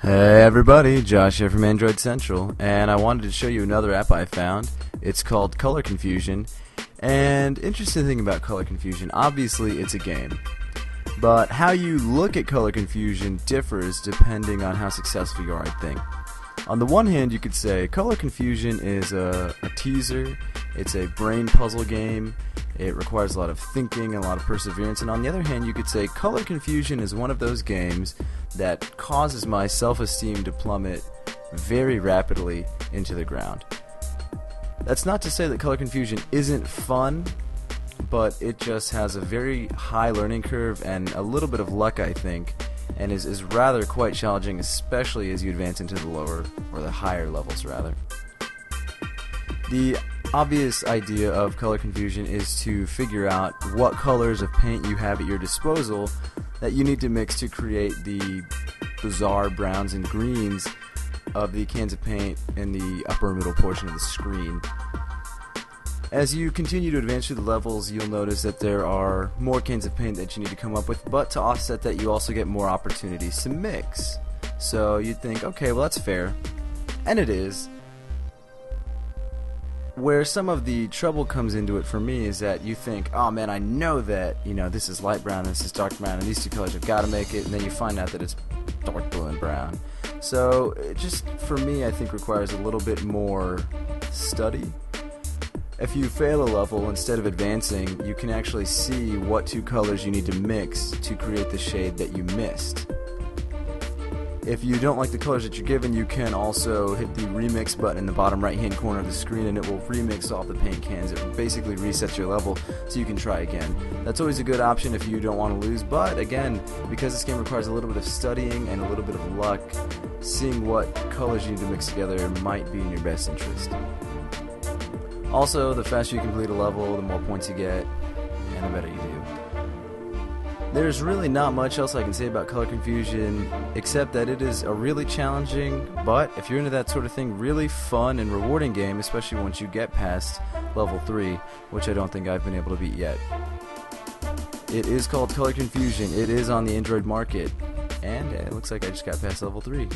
Hey everybody, Josh here from Android Central, and I wanted to show you another app I found. It's called Color Confusion, and interesting thing about Color Confusion, obviously it's a game, but how you look at Color Confusion differs depending on how successful you are, I think. On the one hand, you could say Color Confusion is a teaser, it's a brain puzzle game, it requires a lot of thinking and a lot of perseverance, and on the other hand, you could say Color Confusion is one of those games that causes my self-esteem to plummet very rapidly into the ground. That's not to say that Color Confusion isn't fun, but it just has a very high learning curve and a little bit of luck, I think, and is rather quite challenging, especially as you advance into the lower, or the higher levels rather. The obvious idea of Color Confusion is to figure out what colors of paint you have at your disposal that you need to mix to create the bizarre browns and greens of the cans of paint in the upper middle portion of the screen. As you continue to advance through the levels, you'll notice that there are more cans of paint that you need to come up with, but to offset that you also get more opportunities to mix. So you'd think, okay, well that's fair, and it is. Where some of the trouble comes into it for me is that you think, oh man, I know that, this is light brown, this is dark brown, and these two colors have got to make it, and then you find out that it's dark blue and brown. So it just, for me, I think requires a little bit more study. If you fail a level, instead of advancing, you can actually see what two colors you need to mix to create the shade that you missed. If you don't like the colors that you're given, you can also hit the remix button in the bottom right hand corner of the screen and it will remix all the paint cans. It basically resets your level so you can try again. That's always a good option if you don't want to lose, but again, because this game requires a little bit of studying and a little bit of luck, seeing what colors you need to mix together might be in your best interest. Also, the faster you complete a level, the more points you get, and the better you do. There's really not much else I can say about Color Confusion, except that it is a really challenging, but if you're into that sort of thing, really fun and rewarding game, especially once you get past level 3, which I don't think I've been able to beat yet. It is called Color Confusion, it is on the Android market, and it looks like I just got past level 3.